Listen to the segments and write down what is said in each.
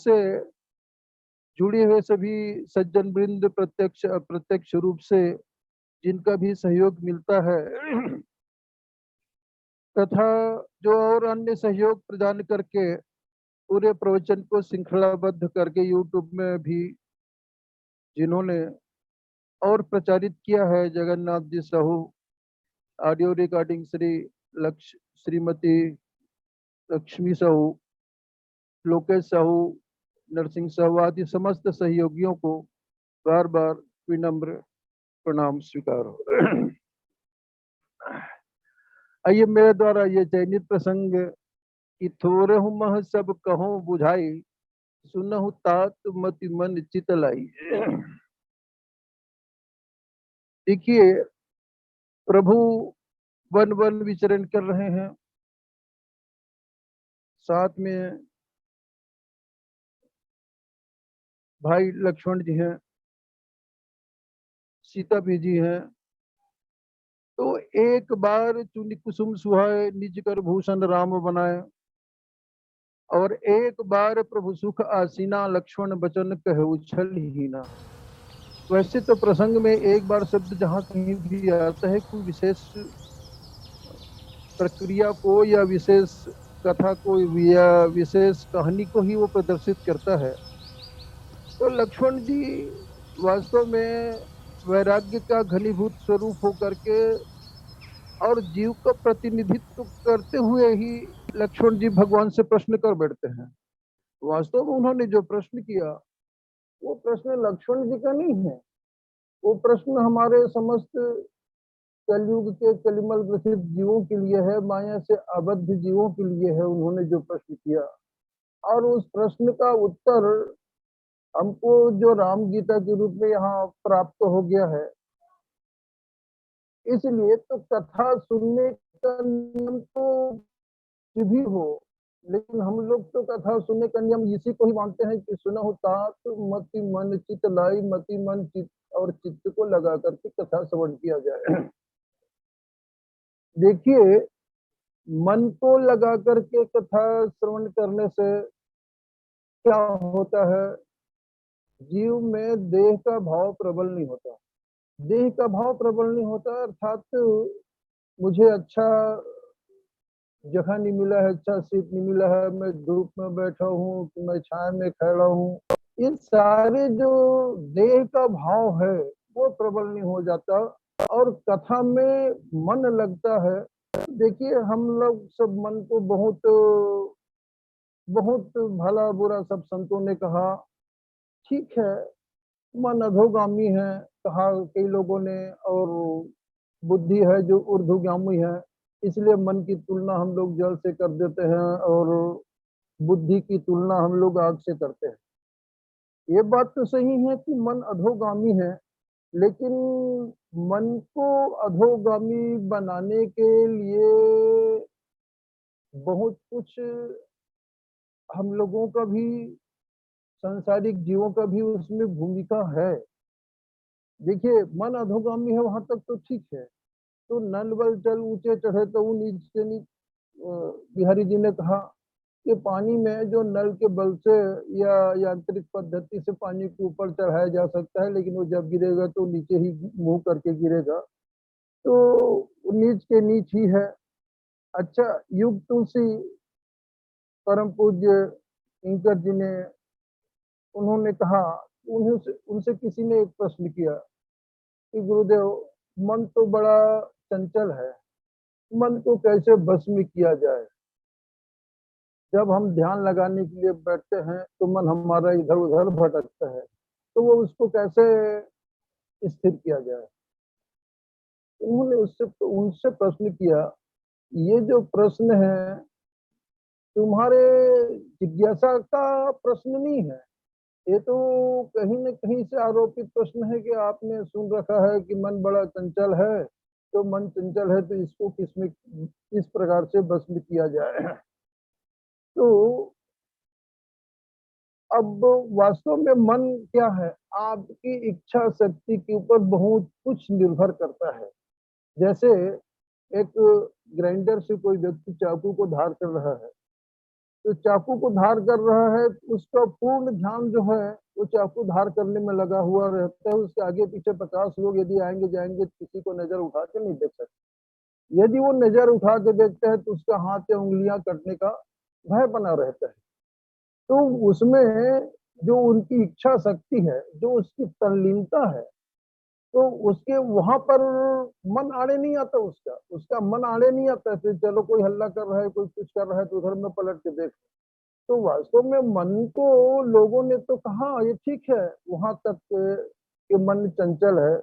से जुड़े हुए सभी सज्जन वृंद प्रत्यक्ष अप्रत्यक्ष रूप से जिनका भी सहयोग मिलता है तथा जो और अन्य सहयोग प्रदान करके पूरे प्रवचन को श्रृंखलाबद्ध करके यूट्यूब में भी जिन्होंने और प्रचारित किया है, जगन्नाथ जी साहू, ऑडियो रिकॉर्डिंग श्रीमती लक्ष्मी साहू, लोकेश साहू, नरसिंह साहू आदि समस्त सहयोगियों को बार बार विनम्र प्रणाम स्वीकार हो। आइए मेरे द्वारा ये चयनित प्रसंग कि थोरहु मह सब कहो बुझाई, सुनहु तात मति मन चित लाई। देखिए, प्रभु वन वन विचरण कर रहे हैं, साथ में भाई लक्ष्मण जी हैं, सीता भी जी हैं। तो एक बार चुनि कुसुम सुहाए, निज कर भूषण राम बनाए, और एक बार प्रभु सुख आसीना, लक्ष्मण बचन कहु छल हीना। वैसे तो प्रसंग में एक बार शब्द जहाँ कहीं भी आता है कोई विशेष प्रक्रिया को या विशेष कथा को या विशेष कहानी को ही वो प्रदर्शित करता है। तो लक्ष्मण जी वास्तव में वैराग्य का घनीभूत स्वरूप होकर के और जीव का प्रतिनिधित्व करते हुए ही लक्ष्मण जी भगवान से प्रश्न कर बैठते हैं। वास्तव में उन्होंने जो प्रश्न किया वो प्रश्न लक्ष्मण जी का नहीं है, वो प्रश्न हमारे समस्त कलयुग के कलिमल ग्रसित जीवों के लिए है, माया से आबद्ध जीवों के लिए है। उन्होंने जो प्रश्न किया और उस प्रश्न का उत्तर हमको जो राम गीता के रूप में यहाँ प्राप्त हो गया है। इसलिए तो कथा सुनने का नियम तो भी हो, लेकिन हम लोग तो कथा सुनने का नियम इसी को ही मानते हैं कि सुना हो तात मति मन चित लाई, मति मन चित और चित्त को लगा करके कथा श्रवण किया जाए। देखिए, मन को लगा करके कथा श्रवण करने से क्या होता है, जीव में देह का भाव प्रबल नहीं होता। देह का भाव प्रबल नहीं होता अर्थात मुझे अच्छा जगह नहीं मिला है, अच्छा सीट नहीं मिला है, मैं धूप में बैठा हूँ कि मैं छाया में खड़ा हूँ, ये सारे जो देह का भाव है वो प्रबल नहीं हो जाता और कथा में मन लगता है। देखिए, हम लोग सब मन को बहुत बहुत भला बुरा सब संतों ने कहा, ठीक है, मन अधोगामी है कहा कई लोगों ने, और बुद्धि है जो ऊर्ध्वगामी है, इसलिए मन की तुलना हम लोग जल से कर देते हैं और बुद्धि की तुलना हम लोग आग से करते हैं। ये बात तो सही है कि मन अधोगामी है, लेकिन मन को अधोगामी बनाने के लिए बहुत कुछ हम लोगों का भी, सांसारिक जीवों का भी उसमें भूमिका है। देखिए, मन अधोगामी है वहां तक तो ठीक है, तो नल बल जल ऊंचे चढ़े तो नीच के नीच। बिहारी जी ने कहा कि पानी में जो नल के बल से या यांत्रिक पद्धति से पानी को ऊपर चढ़ाया जा सकता है, लेकिन वो जब गिरेगा तो नीचे ही मुंह करके गिरेगा, तो नीच के नीच ही है। अच्छा, युग तुलसी परम पूज्य किंकर जी ने, उन्होंने कहा, उन्हें उनसे किसी ने एक प्रश्न किया कि गुरुदेव, मन तो बड़ा चंचल है, मन को कैसे बस में किया जाए? जब हम ध्यान लगाने के लिए बैठते हैं तो मन हमारा इधर उधर भटकता है, तो वो उसको कैसे स्थिर किया जाए? उन्होंने उससे उनसे प्रश्न किया, ये जो प्रश्न है तुम्हारे जिज्ञासा का प्रश्न नहीं है, ये तो कहीं न कहीं से आरोपित प्रश्न है कि आपने सुन रखा है कि मन बड़ा चंचल है, तो मन चंचल है तो इसको किस प्रकार से बस में किया जाए। तो अब वास्तव में मन क्या है? आपकी इच्छा शक्ति के ऊपर बहुत कुछ निर्भर करता है। जैसे एक ग्राइंडर से कोई व्यक्ति चाकू को धार कर रहा है, तो चाकू को धार कर रहा है, उसका पूर्ण ध्यान जो है वो चाकू धार करने में लगा हुआ रहता है। उसके आगे पीछे 50 लोग यदि आएंगे जाएंगे, किसी को नजर उठा के नहीं देख सकते। यदि वो नजर उठा के देखता है तो उसका हाथ या उंगलियां कटने का भय बना रहता है। तो उसमें जो उनकी इच्छा शक्ति है, जो उसकी तल्लीनता है, तो उसके वहां पर मन आड़े नहीं आता, उसका उसका मन आड़े नहीं आता। फिर चलो कोई हल्ला कर रहा है, कोई कुछ कर रहा है, तो उधर में पलट के देख। तो वास्तव में मन को लोगों ने तो कहा ये ठीक है वहां तक कि मन चंचल है।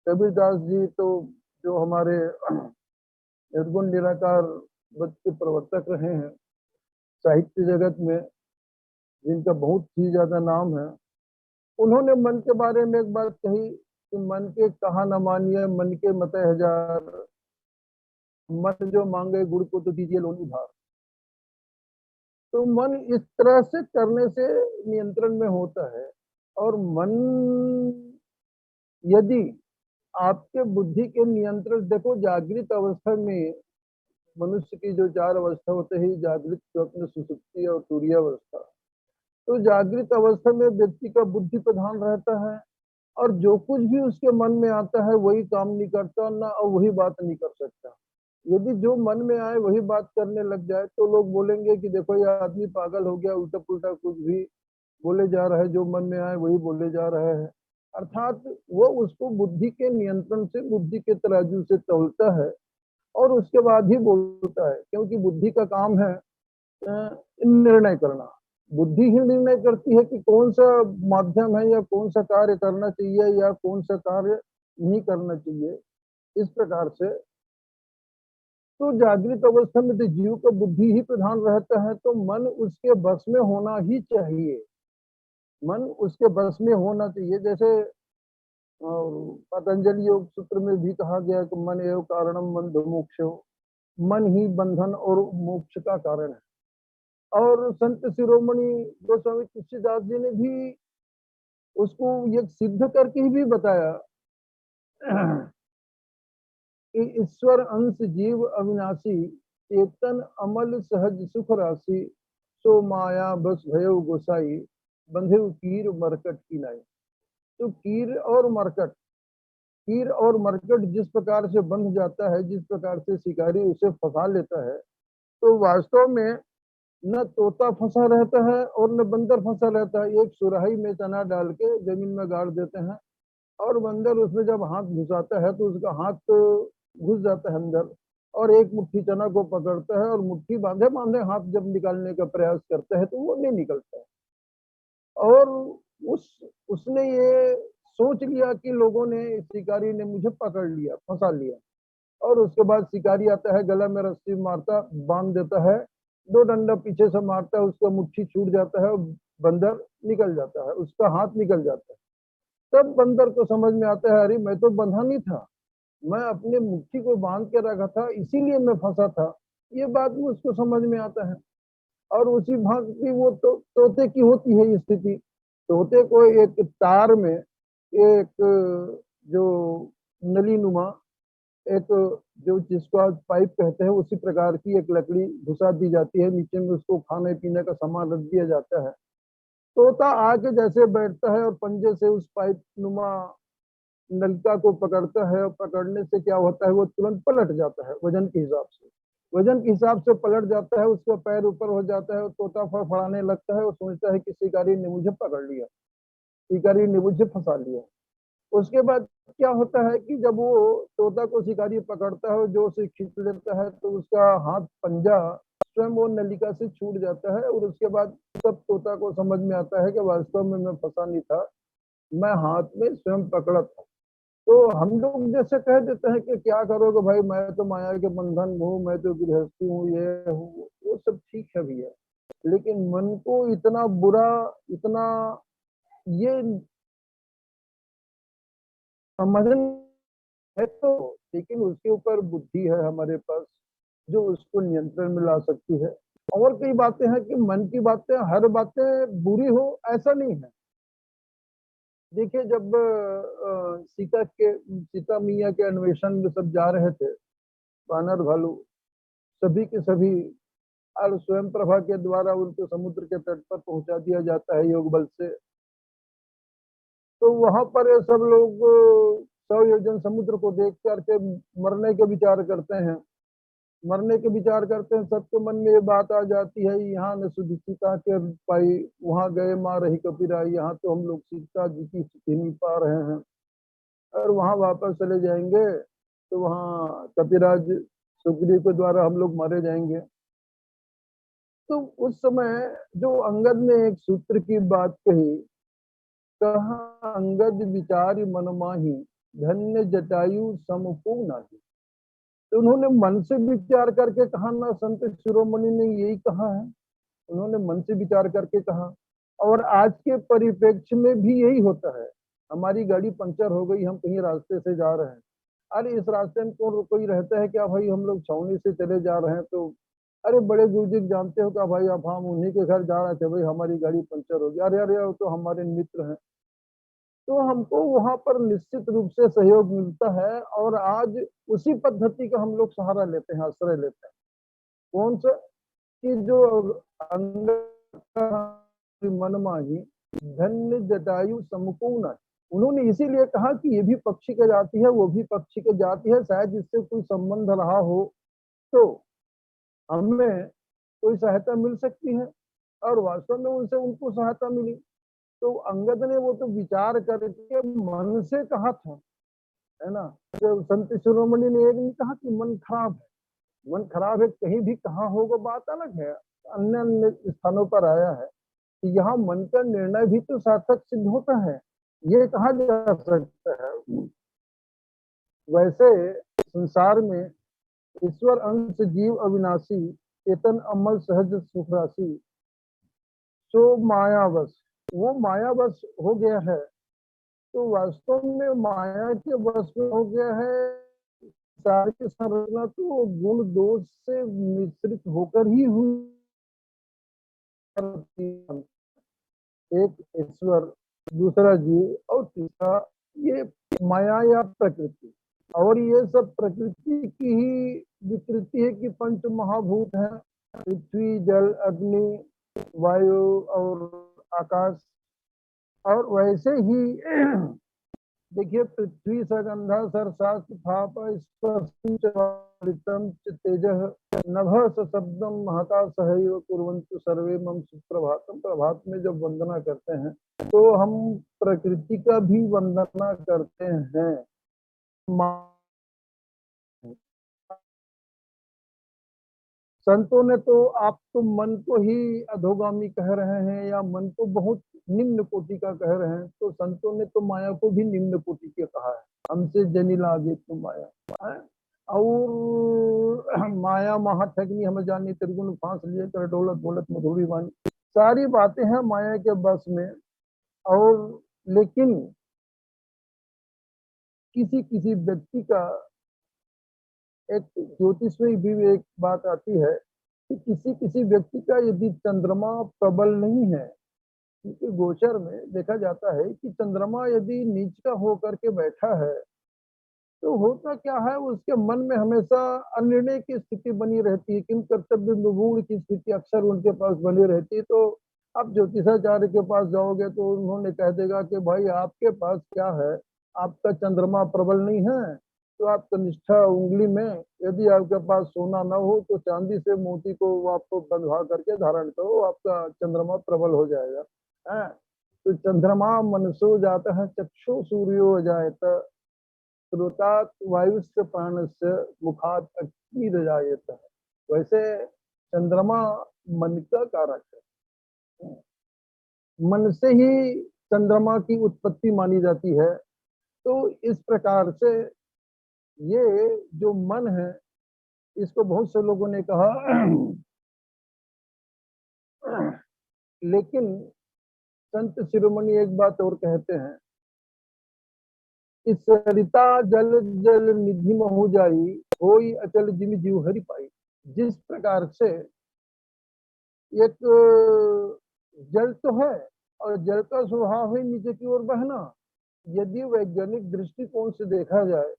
कबीरदास जी तो जो हमारे निर्गुण निराकार मत के प्रवर्तक रहे हैं साहित्य जगत में, जिनका बहुत ही ज्यादा नाम है, उन्होंने मन के बारे में एक बात कही कि मन के कहा न मानिए, मन के मत हजार, मन जो मांगे गुड़ को तो दीजिए लोन उधार। तो मन इस तरह से करने से नियंत्रण में होता है। और मन यदि आपके बुद्धि के नियंत्रण, देखो जागृत अवस्था में मनुष्य की जो 4 अवस्था होते हैं, जागृत, स्वप्न, सुषुप्ति और तुरीय अवस्था। तो जागृत अवस्था में व्यक्ति का बुद्धि प्रधान रहता है, और जो कुछ भी उसके मन में आता है वही काम नहीं करता ना, और वही बात नहीं कर सकता। यदि जो मन में आए वही बात करने लग जाए तो लोग बोलेंगे कि देखो ये आदमी पागल हो गया, उल्टा पुल्टा कुछ भी बोले जा रहा है, जो मन में आए वही बोले जा रहे हैं। अर्थात वो उसको बुद्धि के नियंत्रण से, बुद्धि के तराजू से तौलता है और उसके बाद ही बोलता है, क्योंकि बुद्धि का काम है निर्णय करना। बुद्धि ही निर्णय करती है कि कौन सा माध्यम है या कौन सा कार्य करना चाहिए या कौन सा कार्य नहीं करना चाहिए। इस प्रकार से तो जागृत अवस्था में तो जीव का बुद्धि ही प्रधान रहता है, तो मन उसके बस में होना ही चाहिए। मन उसके बस में होना चाहिए। जैसे पतंजलि योग सूत्र में भी कहा गया कि मन एवं कारणम बंध मोक्ष, मन ही बंधन और मोक्ष का कारण है। और संत शिरोमणि गोस्वामी तुलसीदास जी ने भी उसको ये सिद्ध करके ही भी बताया कि ईश्वर अंश जीव अविनाशी, चेतन अमल सहज सुख राशि, सो माया बस भयो गोसाई, बंधे कीर मरकट की नाई। तो कीर और मरकट जिस प्रकार से बंध जाता है, जिस प्रकार से शिकारी उसे फंसा लेता है, तो वास्तव में न तोता फंसा रहता है और न बंदर फंसा रहता है। एक सुराही में चना डाल के जमीन में गाड़ देते हैं, और बंदर उसमें जब हाथ घुसाता है तो उसका हाथ तो घुस जाता है अंदर, और एक मुट्ठी चना को पकड़ता है और मुट्ठी बांधे बांधे हाथ जब निकालने का प्रयास करता है तो वो नहीं निकलता है। और उसने ये सोच लिया कि लोगों ने, शिकारी ने मुझे पकड़ लिया, फंसा लिया। और उसके बाद शिकारी आता है, गला में रस्सी मारता, बांध देता है, 2 डंडा पीछे से मारता है, उसका मुट्ठी छूट जाता है और बंदर निकल जाता है, उसका हाथ निकल जाता है। तब बंदर को समझ में आता है, अरे मैं तो बंधा नहीं था, मैं अपने मुट्ठी को बांध के रखा था, इसीलिए मैं फंसा था। ये बात में उसको समझ में आता है। और उसी भाग की वो तोते की होती है स्थिति। तोते को एक तार में एक जो नली नुमा, एक जो जिसको आज पाइप कहते हैं, उसी प्रकार की एक लकड़ी घुसा दी जाती है, नीचे में उसको खाने पीने का सामान रख दिया जाता है। तोता आके जैसे बैठता है और पंजे से उस पाइप नुमा नलका को पकड़ता है, और पकड़ने से क्या होता है, वो तुरंत पलट जाता है वजन के हिसाब से। वजन के हिसाब से पलट जाता है, उसका पैर ऊपर हो जाता है, तोता फड़फड़ाने लगता है, वो सोचता है कि शिकारी ने मुझे पकड़ लिया, शिकारी ने मुझे फंसा लिया। उसके बाद क्या होता है कि जब वो तोता को शिकारी पकड़ता है, जो उसे खींच लेता है, तो उसका हाथ पंजा स्वयं वो नलिका से छूट जाता है, और उसके बाद सब तोता को समझ में आता है कि वास्तव में मैं फंसा नहीं था, मैं हाथ में स्वयं पकड़ा था। तो हम लोग जैसे कह देते हैं कि क्या करोगे भाई, मैं तो माया के बंधन हूँ, मैं तो गृहस्थी हूँ, ये हूँ, वो सब ठीक है भैया, लेकिन मन को इतना बुरा, इतना ये समझन है तो, लेकिन उसके ऊपर बुद्धि है हमारे पास जो उसको नियंत्रण में ला सकती है। और कई बातें हैं कि मन की बातें, हर बातें बुरी हो ऐसा नहीं है। देखिए जब सीता मैया के अन्वेषण में सब जा रहे थे, बानर भालू सभी के सभी, और स्वयं प्रभा के द्वारा उनको समुद्र के तट पर पहुंचा दिया जाता है योग बल से। तो वहां पर ये सब लोग 100 योजन समुद्र को देख करके मरने के विचार करते हैं, मरने के विचार करते हैं, सबके मन में ये बात आ जाती है, यहाँ न सुधि सीता के पाई, वहां गए माँ रही कपिराई, यहाँ तो हम लोग सीता जी की स्थिति नहीं पा रहे हैं, और वहां वापस चले जाएंगे तो वहां कपिराज सुग्रीव के द्वारा हम लोग मारे जाएंगे। तो उस समय जो अंगद ने एक सूत्र की बात कही, कहा अंगद विचारी मन माही, धन्य जटायु समपू नाही। तो उन्होंने मन से विचार करके कहा ना, संत शिरोमणि ने यही कहा है, उन्होंने मन से विचार करके कहा। और आज के परिप्रेक्ष्य में भी यही होता है। हमारी गाड़ी पंचर हो गई, हम कहीं रास्ते से जा रहे हैं, अरे इस रास्ते में कोई रहता है क्या भाई, हम लोग छावनी से चले जा रहे हैं, तो अरे बड़े गुरुजी जानते हो क्या भाई, अब हम उन्हीं के घर जा रहे थे भाई, हमारी गाड़ी पंचर हो गई, अरे अरे वो तो हमारे मित्र हैं। तो हमको वहां पर निश्चित रूप से सहयोग मिलता है, और आज उसी पद्धति का हम लोग सहारा लेते हैं, आश्रय लेते हैं। कौन सा? कि जो अंग मन माही, धन्य जटायु समपूर्ण। उन्होंने इसीलिए कहा कि ये भी पक्षी की जाति है, वो भी पक्षी की जाति है, शायद इससे कोई संबंध रहा हो तो हमें कोई सहायता मिल सकती है। और वास्तव में उनसे उनको सहायता मिली। तो अंगद ने वो तो विचार करके मन से कहा था, है ना। तो संत शिरोमणि ने एक नहीं कहा कि मन खराब है, मन खराब है कहीं भी कहा होगा बात अलग है, अन्य अन्य स्थानों पर आया है कि यहाँ मन का निर्णय भी तो सार्थक सिद्ध होता है, ये कहा जा सकता है। वैसे संसार में ईश्वर अंश जीव अविनाशी, चेतन अमल सहज सुख राशि, सो मायावश, वो मायावश हो गया है। तो वास्तव में माया के वश में हो गया है। सारी की संरचना तो गुण दोष से मिश्रित होकर ही हुई। एक ईश्वर, दूसरा जीव, और तीसरा ये माया या प्रकृति। और ये सब प्रकृति की ही विकृति है कि पंच महाभूत है, पृथ्वी जल अग्नि वायु और आकाश। और वैसे ही देखिए, पृथ्वी सगंधा सरसास्त थाप स्पर्शितम तेज नभ शब्दम महता सहैव कुर्वन्तु सर्वे मम सुप्रभातम। प्रभात में जब वंदना करते हैं तो हम प्रकृति का भी वंदना करते हैं। संतों ने तो आप तो मन को ही अधोगामी कह रहे हैं, या मन को बहुत निम्न कोटि का कह रहे हैं, तो संतों ने तो माया को भी निम्न कोटि के कहा है, हमसे जनिल आगे तो माया है। और माया महाठगनी हमें जानी, त्रिगुण फांस लिए कर डोलत बोलत मधुरी वाणी, सारी बातें हैं माया के बस में। और लेकिन किसी किसी व्यक्ति का, एक ज्योतिष में भी एक बात आती है कि किसी किसी व्यक्ति का यदि चंद्रमा प्रबल नहीं है, क्योंकि गोचर में देखा जाता है कि चंद्रमा यदि नीच का होकर के बैठा है, तो होता क्या है, उसके मन में हमेशा अनिर्णय की स्थिति बनी रहती है, किम कर्तव्य विमूढ़ की स्थिति अक्सर उनके पास बनी रहती है। तो आप ज्योतिषाचार्य के पास जाओगे तो उन्होंने कह देगा कि भाई आपके पास क्या है, आपका चंद्रमा प्रबल नहीं है, तो आप कनिष्ठा उंगली में, यदि आपके पास सोना न हो तो चांदी से मोती को आपको बंधवा करके धारण करो, आपका चंद्रमा प्रबल हो जाएगा। है तो चंद्रमा मनसो जाता है, चक्षु सूर्यो जायत, श्रोतात वायुस्य प्राणस्य, मुखात अग्निर्जायत। वैसे चंद्रमा मन का कारक है, मन से ही चंद्रमा की उत्पत्ति मानी जाती है। तो इस प्रकार से ये जो मन है, इसको बहुत से लोगों ने कहा लेकिन संत शिरोमणि एक बात और कहते हैं, इस सरिता जल जल निधि महु जाई, होई अचल जिम जीव हरि पाई। जिस प्रकार से एक जल तो है और जल का स्वभाव है नीचे की ओर बहना। यदि वैज्ञानिक दृष्टिकोण से देखा जाए,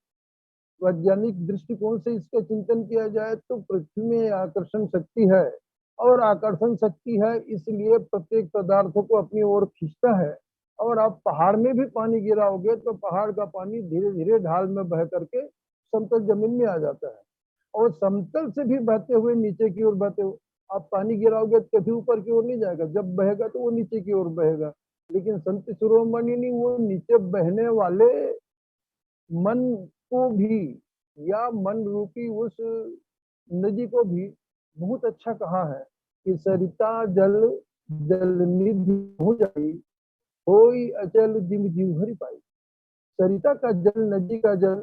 वैज्ञानिक दृष्टिकोण से इसका चिंतन किया जाए, तो पृथ्वी में आकर्षण शक्ति है, और आकर्षण शक्ति है इसलिए प्रत्येक पदार्थ को अपनी ओर खींचता है। और आप पहाड़ में भी पानी गिराओगे तो पहाड़ का पानी धीरे धीरे ढाल में बह करके समतल जमीन में आ जाता है, और समतल से भी बहते हुए नीचे की ओर बहते हुए आप पानी गिराओगे तो कभी ऊपर की ओर नहीं जाएगा, जब बहेगा तो वो नीचे की ओर बहेगा। लेकिन संत शिरोमणि ने वो नीचे बहने वाले मन को भी, या मन रूपी उस नदी को भी बहुत अच्छा कहा है कि सरिता जल जल निधि हो जाई, कोई अचल जिम जीव हरि पाई। सरिता का जल, नदी का जल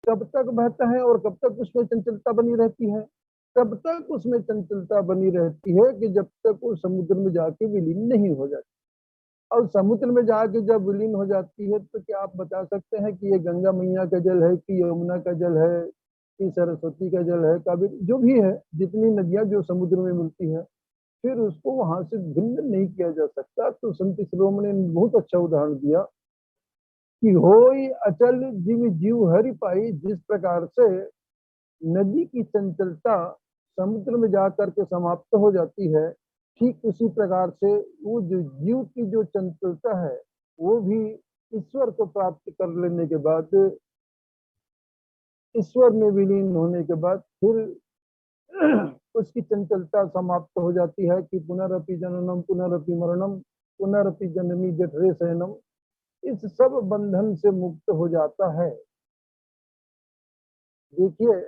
कब तक बहता है और कब तक उसमें चंचलता बनी रहती है? तब तक उसमें चंचलता बनी रहती है कि जब तक वो समुद्र में जाके विलीन नहीं हो जाती। और समुद्र में जाके जब विलीन हो जाती है तो क्या आप बता सकते हैं कि ये गंगा मैया का जल है कि यमुना का जल है कि सरस्वती का जल है, कावेरी, जो भी है, जितनी नदियां जो समुद्र में मिलती है, फिर उसको वहां से भिन्न नहीं किया जा सकता। तो संत शिरोमणि ने बहुत अच्छा उदाहरण दिया कि होई अचल जीव जीव हरि पाई। जिस प्रकार से नदी की चंचलता समुद्र में जाकर के समाप्त हो जाती है, ठीक उसी प्रकार से वो जो जीव की जो चंचलता है, वो भी ईश्वर को प्राप्त कर लेने के बाद, ईश्वर में विलीन होने के बाद फिर उसकी चंचलता समाप्त हो जाती है कि पुनरपि जननम पुनरपि मरणम पुनरपि जननी जठरे शयनम। इस सब बंधन से मुक्त हो जाता है। देखिए,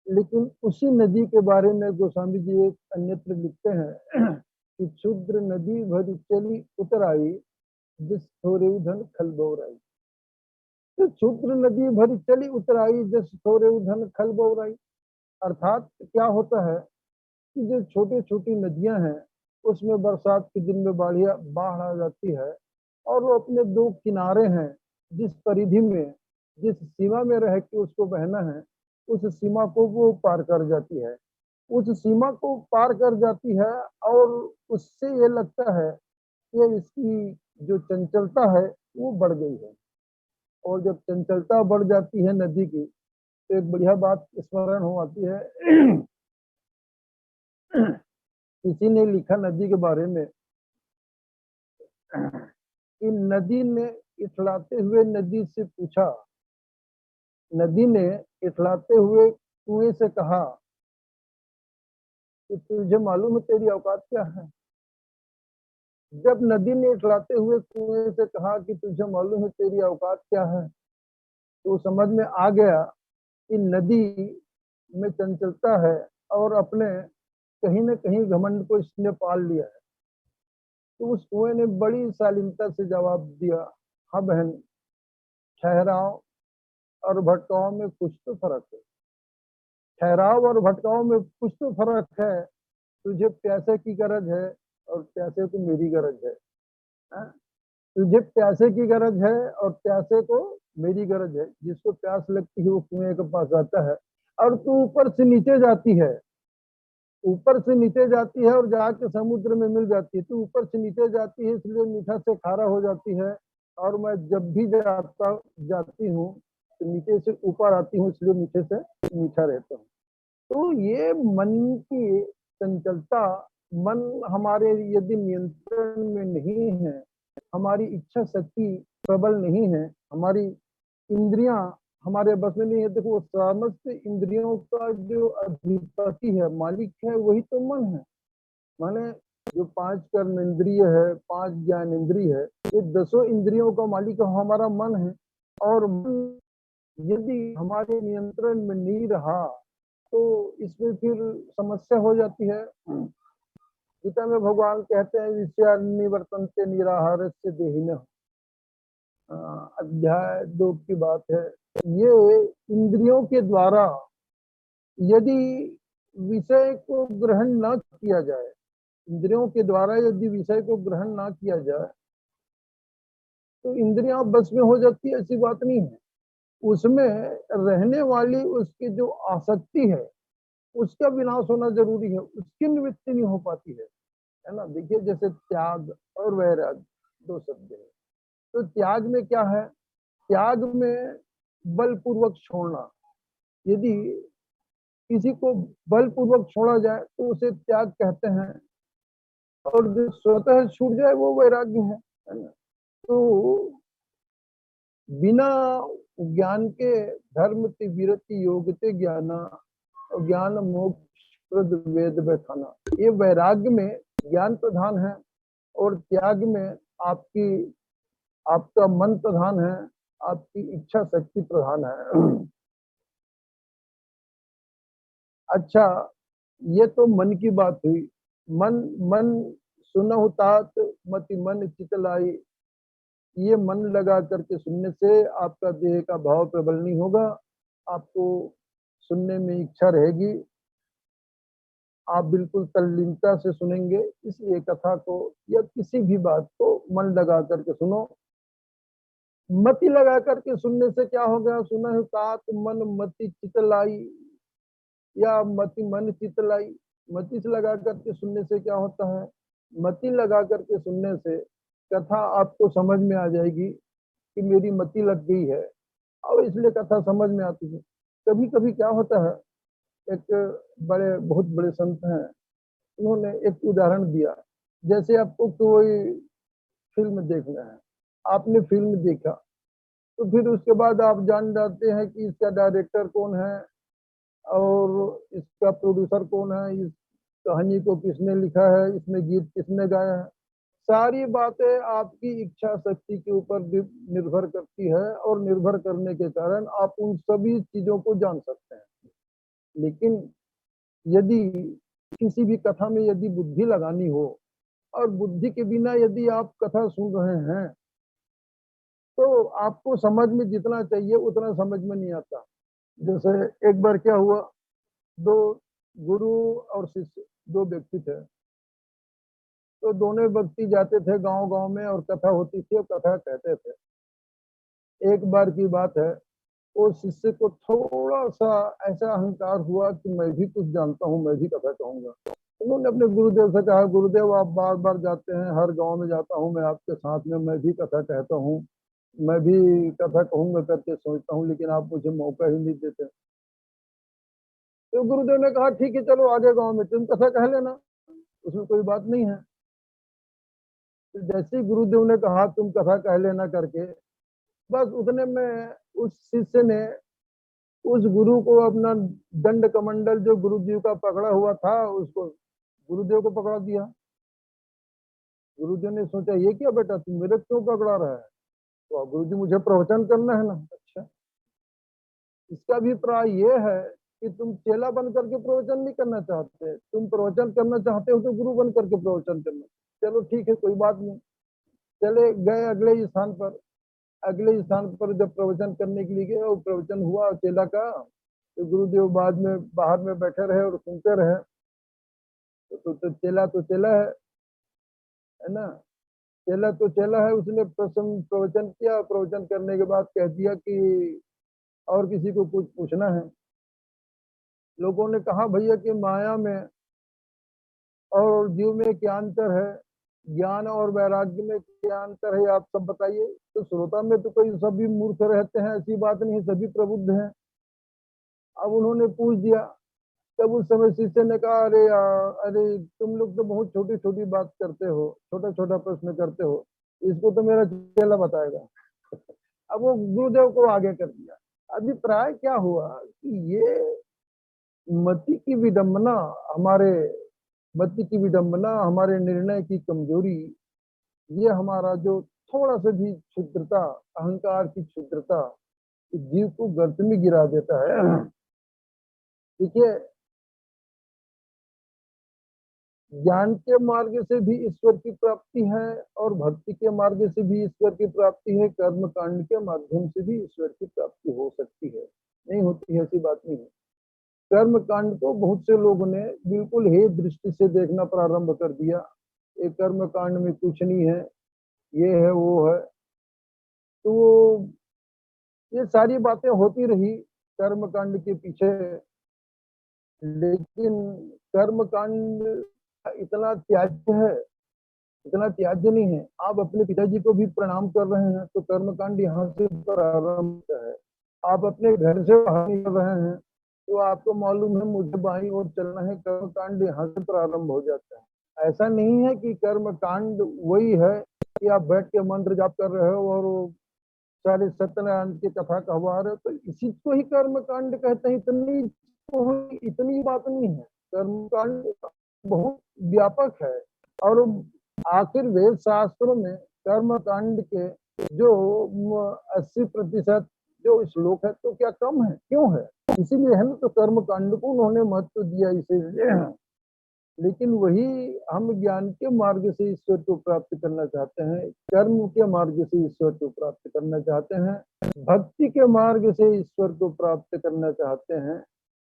लेकिन उसी नदी के बारे में गोस्वामी जी एक अन्यत्र लिखते हैं कि क्षुद्र नदी भरी चली उतर आई, जिस थोरे उधन खल बौराई। तो क्षुद्र नदी भरी चली उतर आई, जिस थोरे उधन खल बौराई। अर्थात क्या होता है कि जो छोटी छोटी नदियां हैं, उसमें बरसात के दिन में बाढ़ आ जाती है, और वो अपने दो किनारे हैं, जिस परिधि में, जिस सीमा में रह के उसको बहना है, उस सीमा को वो पार कर जाती है। उस सीमा को पार कर जाती है, और उससे ये लगता है कि इसकी जो चंचलता है वो बढ़ गई है। और जब चंचलता बढ़ जाती है नदी की, तो एक बढ़िया बात स्मरण हो आती है किसी ने लिखा नदी के बारे में कि नदी ने इठलाते हुए नदी से पूछा, नदी ने इठलाते हुए कुएं से कहा कि तुझे मालूम है तेरी औकात क्या है? जब नदी ने इठलाते हुए कुएं से कहा कि तुझे मालूम है तेरी औकात क्या है, तो समझ में आ गया कि नदी में चंचलता है, और अपने कहीं न कहीं घमंड को इसने पाल लिया है। तो उस कुएं ने बड़ी शालीनता से जवाब दिया, हाँ बहन, ठहराव और भटकाव में कुछ तो फर्क है। ठहराव और भटकाव में कुछ तो फर्क है। तुझे प्यासे की गरज है और प्यासे को मेरी गरज है। हा? तुझे प्यासे की गरज है और प्यासे को मेरी गरज है। जिसको प्यास लगती है वो कुएं के पास आता है, और तू ऊपर से नीचे जाती है, ऊपर से नीचे जाती है और जाके समुद्र में मिल जाती है। तो ऊपर से नीचे जाती है इसलिए मीठा से खारा हो जाती है, और मैं जब भी जाती हूँ तो नीचे से ऊपर आती हूँ, इसलिए मीठे से मीठा रहता हूँ। तो ये मन की चंचलता, मन हमारे यदि नियंत्रण में नहीं है, हमारी इच्छा शक्ति प्रबल नहीं है, हमारी इंद्रियां हमारे बस में नहीं है। देखो समस्त इंद्रियों का जो अधिपति है, मालिक है, वही तो मन है। माने जो 5 कर्म इंद्रिय है, 5 ज्ञान इंद्रिय है, ये 10 इंद्रियों का मालिक हमारा मन है। और मन यदि हमारे नियंत्रण में नहीं रहा तो इसमें फिर समस्या हो जाती है। गीता में भगवान कहते हैं विषया निवर्तन्ते निराहार से देहिन, अध्याय 2 की बात है। ये इंद्रियों के द्वारा यदि विषय को ग्रहण न किया जाए, इंद्रियों के द्वारा यदि विषय को ग्रहण ना किया जाए तो इंद्रियां बस में हो जाती है, ऐसी बात नहीं है। उसमें रहने वाली उसकी जो आसक्ति है उसका विनाश होना जरूरी है, उसकी निवृत्ति नहीं हो पाती है ना। देखिए जैसे त्याग और वैराग्य 2 शब्द है। तो त्याग में क्या है? त्याग में बलपूर्वक छोड़ना। यदि किसी को बलपूर्वक छोड़ा जाए तो उसे त्याग कहते हैं, और जो स्वतः छूट जाए वो वैराग्य है ना। तो बिना ज्ञान के धर्म की विरति योगते ज्ञाना, ज्ञान मोक्ष प्रद वेद में खाना। ये वैराग्य में ज्ञान प्रधान है और त्याग में आपकी आपका मन प्रधान है, आपकी इच्छा शक्ति प्रधान है। अच्छा, ये तो मन की बात हुई। मन मन सुनहु तात मति मन चितलाई। ये मन लगा करके सुनने से आपका देह का भाव प्रबल नहीं होगा, आपको सुनने में इच्छा रहेगी, आप बिल्कुल तल्लीनता से सुनेंगे। इसलिए कथा को या किसी भी बात को मन लगा करके सुनो। मति लगा करके सुनने से क्या हो गया? सुना तात मन मति चितलाई, या मति मन चितलाई। मति से लगा करके सुनने से क्या होता है? मति लगा करके सुनने से कथा आपको समझ में आ जाएगी कि मेरी मति लग गई है, और इसलिए कथा समझ में आती है। कभी कभी क्या होता है, एक बहुत बड़े संत हैं, उन्होंने एक उदाहरण दिया। जैसे आपको कोई फिल्म देखना है, आपने फिल्म देखा, तो फिर उसके बाद आप जान जाते हैं कि इसका डायरेक्टर कौन है और इसका प्रोड्यूसर कौन है, इस कहानी को किसने लिखा है, इसमें गीत किसने गाया है। सारी बातें आपकी इच्छा शक्ति के ऊपर निर्भर करती है, और निर्भर करने के कारण आप उन सभी चीजों को जान सकते हैं। लेकिन यदि किसी भी कथा में यदि बुद्धि लगानी हो, और बुद्धि के बिना यदि आप कथा सुन रहे हैं, तो आपको समझ में जितना चाहिए उतना समझ में नहीं आता। जैसे एक बार क्या हुआ, 2 गुरु और शिष्य, 2 व्यक्ति थे। तो दोनों व्यक्ति जाते थे गांव गांव में, और कथा होती थी और कथा कहते थे। एक बार की बात है, वो शिष्य को थोड़ा सा ऐसा अहंकार हुआ कि मैं भी कुछ जानता हूँ, मैं भी कथा कहूंगा। उन्होंने अपने गुरुदेव से कहा, गुरुदेव आप बार बार जाते हैं, हर गांव में जाता हूँ मैं आपके साथ में, मैं भी कथा कहता हूँ, मैं भी कथा कहूंगा करके सोचता हूँ, लेकिन आप मुझे मौका ही नहीं देते। तो गुरुदेव ने कहा ठीक है, चलो आगे गांव में तुम कथा कह लेना, उसमें कोई बात नहीं है। तो जैसे ही गुरुदेव ने कहा तुम कथा कह लेना करके, बस उतने में उस शिष्य ने उस गुरु को अपना दंड कमंडल जो गुरुदेव का पकड़ा हुआ था उसको गुरुदेव को पकड़ा दिया। गुरुदेव ने सोचा ये क्या बेटा, तुम मेरे क्यों पकड़ा रहा है? तो गुरुजी मुझे प्रवचन करना है ना। अच्छा, इसका अभिप्राय ये है कि तुम चेला बन करके प्रवचन नहीं करना चाहते, तुम प्रवचन करना चाहते हो तो गुरु बन करके प्रवचन करना। चलो ठीक है, कोई बात नहीं। चले गए अगले स्थान पर। अगले स्थान पर जब प्रवचन करने के लिए गए और प्रवचन हुआ चेला का, तो गुरुदेव बाद में बाहर में बैठे रहे और सुनते रहे। चेला तो चेला है ना। चेला तो चेला है, उसने प्रसन्न प्रवचन किया, प्रवचन करने के बाद कह दिया कि और किसी को कुछ पूछना है। लोगों ने कहा भैया कि माया में और जीव में क्या अंतर है, ज्ञान और वैराग्य में क्या अंतर है, आप सब बताइए। तो श्रोता में तो कोई सभी मूर्ख रहते हैं, ऐसी बात नहीं, सभी प्रबुद्ध हैं। अब उन्होंने पूछ दिया। तब उस समय शिष्य ने कहा अरे अरे तुम लोग तो बहुत छोटी छोटी बात करते हो, छोटा छोटा प्रश्न करते हो, इसको तो मेरा चेला बताएगा। अब वो गुरुदेव को आगे कर दिया। अभिप्राय क्या हुआ कि ये मति की विडंबना, हमारे मति की विडंबना, हमारे निर्णय की कमजोरी, ये हमारा जो थोड़ा सा भी क्षुद्रता, अहंकार की क्षुद्रता जीव को गर्त में गिरा देता है। देखिए, ज्ञान के मार्ग से भी ईश्वर की प्राप्ति है और भक्ति के मार्ग से भी ईश्वर की प्राप्ति है, कर्म कांड के माध्यम से भी ईश्वर की प्राप्ति हो सकती है, नहीं होती है ऐसी बात नहीं है। कर्म कांड को बहुत से लोगों ने बिल्कुल हे दृष्टि से देखना प्रारंभ कर दिया, ये कर्म कांड में कुछ नहीं है, ये है वो है। तो ये सारी बातें होती रही कर्म कांड के पीछे, लेकिन कर्म कांड इतना त्याज्य है, इतना त्याज्य नहीं है। आप अपने पिताजी को भी प्रणाम कर रहे हैं तो कर्मकांड यहाँ से प्रारंभ होता है। आप अपने घर से बाहर निकल रहे हैं तो आपको मालूम है मुझे बाईं ओर चलना है, कर्मकांड यहाँ से प्रारंभ हो जाता है। ऐसा नहीं है कि कर्मकांड वही है कि आप बैठ के मंत्र जाप कर रहे हो और सारे सत्यनारायण की कथा कहवा रहे हो, तो इसी को ही कर्मकांड कहते हैं। इतनी बात नहीं है। कर्मकांड बहुत व्यापक है और आखिर वेद शास्त्रों में कर्म कांड के जो 80% जो श्लोक है तो क्या कम है, क्यों है? इसीलिए है ना, तो कर्म कांड को उन्होंने महत्व दिया इसीलिए। लेकिन वही हम ज्ञान के मार्ग से ईश्वर को प्राप्त करना चाहते हैं, कर्म के मार्ग से ईश्वर को प्राप्त करना चाहते हैं, भक्ति के मार्ग से ईश्वर को प्राप्त करना चाहते हैं,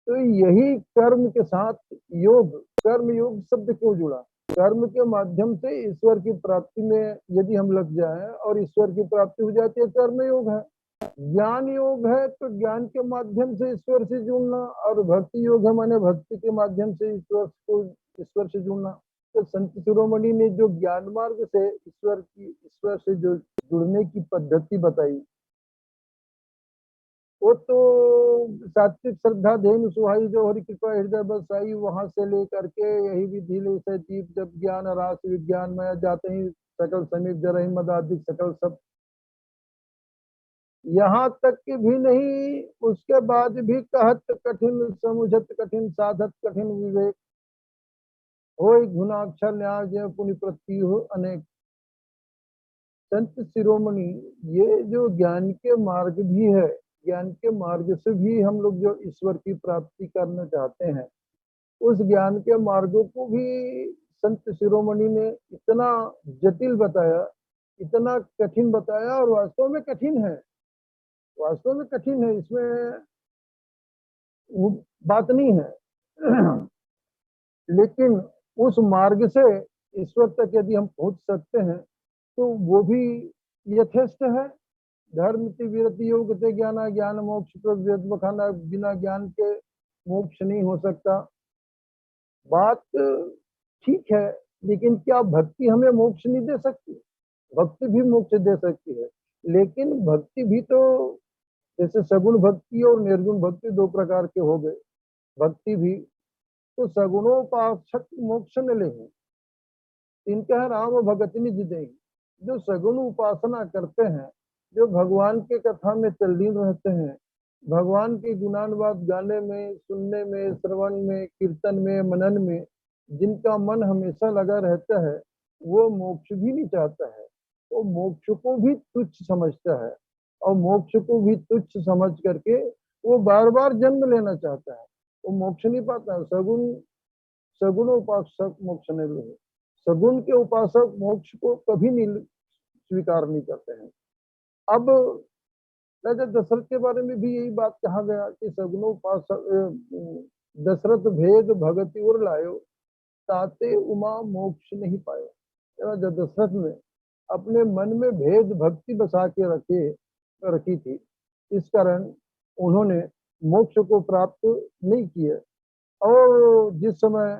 तो यही कर्म के साथ योग, कर्म योग शब्द क्यों जुड़ा? कर्म के माध्यम से ईश्वर की प्राप्ति में यदि हम लग जाएं और ईश्वर की प्राप्ति हो जाती है, कर्म योग है। ज्ञान योग है तो ज्ञान के माध्यम से ईश्वर से जुड़ना, और भक्ति योग है माने भक्ति के माध्यम से ईश्वर से जुड़ना। तो संत शिरोमणि ने जो ज्ञान मार्ग से ईश्वर से जो जुड़ने की पद्धति बताई, वो तो सात्विक श्रद्धा धेनु सुहाई जो हरि कृपा हृदय बसाई, वहां से लेकर के यही विधि ले से दीप जब ज्ञान रास विज्ञान में जाते ही सकल समीप जरही मदाधिक सकल सब, यहाँ तक कि भी नहीं, उसके बाद भी कहत कठिन समुझत कठिन साधत कठिन विवेक हो गुणाक्षर न्याय जय पुण्य प्रति हो अनेक। संत शिरोमणि ये जो ज्ञान के मार्ग भी है, ज्ञान के मार्ग से भी हम लोग जो ईश्वर की प्राप्ति करना चाहते हैं, उस ज्ञान के मार्गों को भी संत शिरोमणि ने इतना जटिल बताया, इतना कठिन बताया, और वास्तव में कठिन है, वास्तव में कठिन है, इसमें वो बात नहीं है। लेकिन उस मार्ग से ईश्वर तक यदि हम पहुंच सकते हैं तो वो भी यथेष्ट है। धर्म की विरति योग ते ज्ञाना ज्ञान मोक्ष वेद बखाना, बिना ज्ञान के मोक्ष नहीं हो सकता। बात ठीक है, लेकिन क्या भक्ति हमें मोक्ष नहीं दे सकती? भक्ति भी मोक्ष दे सकती है, लेकिन भक्ति भी तो जैसे सगुण भक्ति और निर्गुण भक्ति दो प्रकार के हो गए। भक्ति भी तो सगुणोपासक मोक्ष न ले, इनका राम भगत निज दे। जो सगुण उपासना करते हैं, जो भगवान के कथा में तल्लीन रहते हैं, भगवान के गुणानुवाद गाने में, सुनने में, श्रवण में, कीर्तन में, मनन में जिनका मन हमेशा लगा रहता है, वो मोक्ष भी नहीं चाहता है, वो मोक्ष को भी तुच्छ समझता है, और मोक्ष को भी तुच्छ समझ करके वो बार बार जन्म लेना चाहता है, वो मोक्ष नहीं पाता है। सगुण उपासक मोक्ष नहीं ले, सगुण के उपासक मोक्ष को कभी नहीं स्वीकार नहीं करते हैं। अब राजा दशरथ के बारे में भी यही बात कहा गया कि सगुण उपासक दशरथ भेद भगति और लायो, ताते उमा मोक्ष नहीं पायो। राजा दशरथ ने अपने मन में भेद भक्ति बसा के रखी थी, इस कारण उन्होंने मोक्ष को प्राप्त नहीं किए। और जिस समय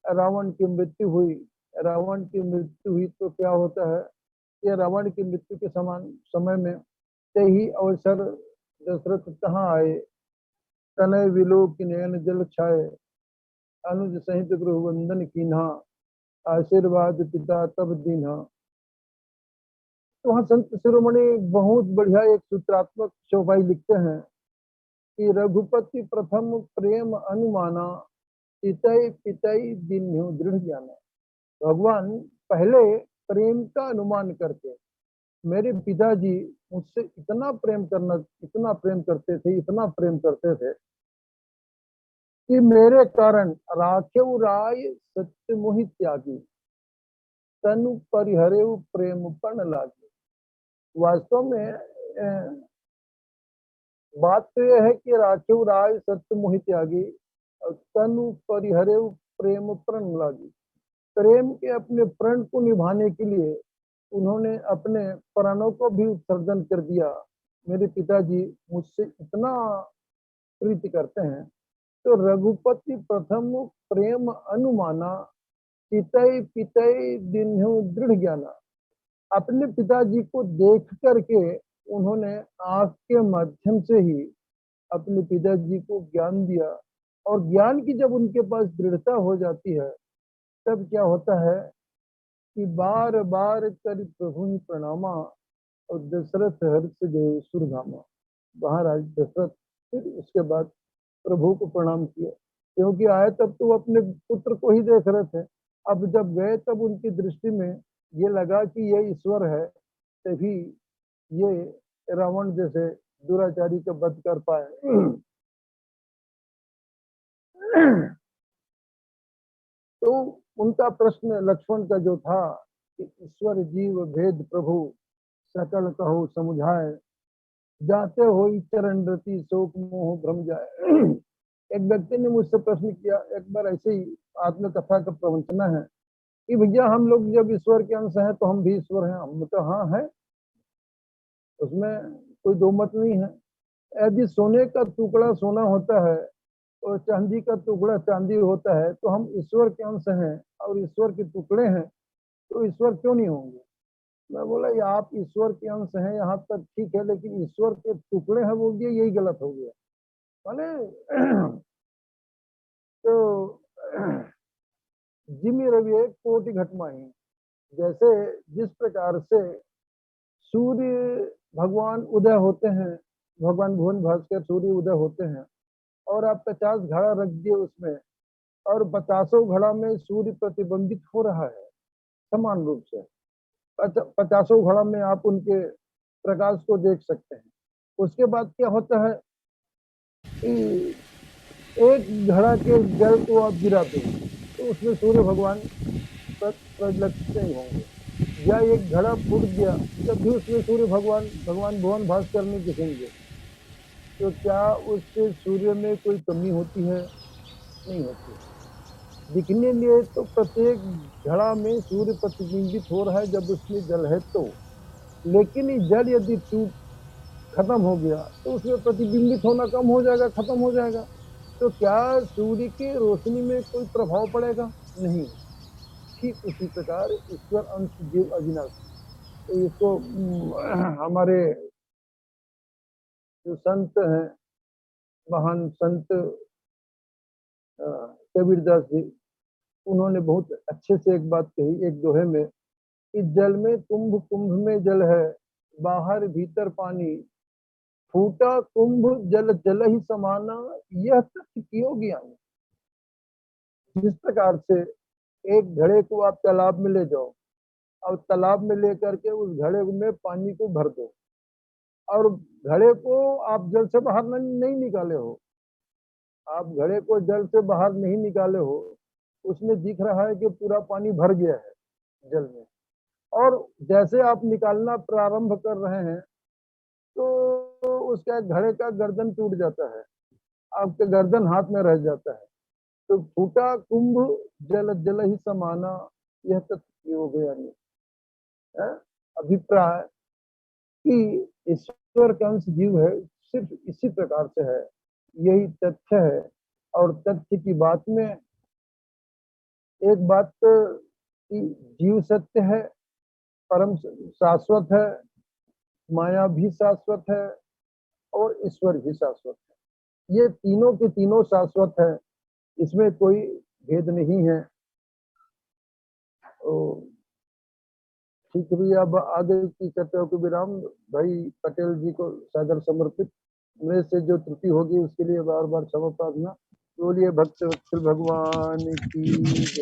रावण की मृत्यु हुई, रावण की मृत्यु हुई तो क्या होता है कि रावण की मृत्यु के समान समय में ते ही अवसर दशरथ कहाँ आए, तनय विलोक नयन जल छाए, अनुज सहित गृह वंदन कीन्हा, आशीर्वाद पिता तब दीन्हा। तो वहाँ संत शिरोमणि बहुत बढ़िया एक सूत्रात्मक चौपाई लिखते हैं कि रघुपति प्रथम प्रेम अनुमाना पितई पितई दीन्यु दृढ़ ज्ञाना। भगवान पहले प्रेम का अनुमान करके, मेरे पिताजी मुझसे इतना प्रेम करते थे, इतना प्रेम करते थे कि मेरे कारण राखेव राय सत्य मोहि त्यागी, तनु परिहरेव प्रेम पण लागी। वास्तव में बात तो यह है कि राखेव राय सत्य मोहि त्यागी, तनु परिहरेव प्रेम पण लागी। प्रेम के अपने प्रण को निभाने के लिए उन्होंने अपने प्राणों को भी उत्सर्जन कर दिया। मेरे पिताजी मुझसे इतना प्रीति करते हैं। तो रघुपति प्रथम प्रेम अनुमाना पितई पितई दीन्यु दृढ़ ज्ञाना। अपने पिताजी को देख करके उन्होंने आंख के माध्यम से ही अपने पिताजी को ज्ञान दिया, और ज्ञान की जब उनके पास दृढ़ता हो जाती है तब क्या होता है कि बार बार कर प्रभु प्रणामा, और दशरथ हर्ष गए सुरधामा। महाराज दशरथ फिर उसके बाद प्रभु को प्रणाम किया, क्योंकि आए तब तो वो अपने पुत्र को ही देख रहे थे। अब जब गए तब उनकी दृष्टि में ये लगा कि ये ईश्वर है, तभी ये रावण जैसे दुराचारी का वध कर पाए। तो उनका प्रश्न लक्ष्मण का जो था कि ईश्वर जीव भेद प्रभु सकल कहो समुझाए, जाते हो चरण रति शोक मोह भ्रम जाए। एक व्यक्ति ने मुझसे प्रश्न किया, एक बार ऐसे ही आत्मकथा का प्रवचना है कि भैया हम लोग जब ईश्वर के अंश हैं तो हम भी ईश्वर हैं। हम तो हाँ है, उसमें कोई दो मत नहीं है। यदि सोने का टुकड़ा सोना होता है और चांदी का टुकड़ा चांदी होता है तो हम ईश्वर के अंश हैं और ईश्वर के टुकड़े हैं, तो ईश्वर क्यों नहीं होंगे। मैं बोला ये आप ईश्वर के अंश हैं यहाँ तक ठीक है, लेकिन ईश्वर के टुकड़े हैं बोल दिए, यही गलत हो गया। माने तो जिमी रवि एक कोटि घटमाही, जैसे जिस प्रकार से सूर्य भगवान उदय होते हैं, भगवान भुवन भास्कर सूर्य उदय होते हैं, और आप 50 घड़ा रख दिए उसमें और 50 घड़ा में सूर्य प्रतिबिंबित हो रहा है समान रूप से। 50 घड़ा में आप उनके प्रकाश को देख सकते हैं। उसके बाद क्या होता है कि एक घड़ा के जल को आप गिरा दो तो उसमें सूर्य भगवान प्रज्वलित नहीं होंगे, या एक घड़ा फूट गया तब भी उसमें सूर्य भगवान भुवन भास्कर नहीं दिखेंगे। तो क्या उससे सूर्य में कोई कमी होती है? नहीं होती। दिखने लिए तो प्रत्येक घड़ा में सूर्य प्रतिबिंबित हो रहा है जब उसमें जल है तो, लेकिन ये जल यदि टूट खत्म हो गया तो उसमें प्रतिबिंबित होना कम हो जाएगा, खत्म हो जाएगा। तो क्या सूर्य की रोशनी में कोई प्रभाव पड़ेगा? नहीं। ठीक उसी प्रकार ईश्वर अंश जीव अविनाशी। तो इसको हमारे जो संत हैं, महान संत कबीरदास जी, उन्होंने बहुत अच्छे से एक बात कही एक दोहे में कि जल में कुंभ, कुंभ में जल है, बाहर भीतर पानी, फूटा कुंभ जल जल ही समाना, यह तथ्य क्यों ज्ञान। जिस प्रकार से एक घड़े को आप तालाब में ले जाओ और तालाब में लेकर के उस घड़े में पानी को भर दो, और घड़े को आप जल से बाहर नहीं निकाले हो, आप घड़े को जल से बाहर नहीं निकाले हो, उसमें दिख रहा है कि पूरा पानी भर गया है जल में, और जैसे आप निकालना प्रारंभ कर रहे हैं तो उसका घड़े का गर्दन टूट जाता है, आपके गर्दन हाथ में रह जाता है। तो फूटा कुंभ जल जल ही समाना, यह तथ्य हो गया नहीं। अभिप्राय कि ईश्वर का अंश जीव है सिर्फ इसी प्रकार से है, यही तथ्य है। और तथ्य की बात में एक बात कि जीव सत्य है, परम शाश्वत है, माया भी शाश्वत है, और ईश्वर भी शाश्वत है। ये तीनों के तीनों शाश्वत है, इसमें कोई भेद नहीं है। तो ठीक है भैया, अब आगे की चर्चा को विराम भाई पटेल जी को सादर समर्पित। मेरे से जो त्रुटि होगी उसके लिए बार बार क्षमा प्रार्थना। बोलिए भक्त वत्सल भगवान की जय।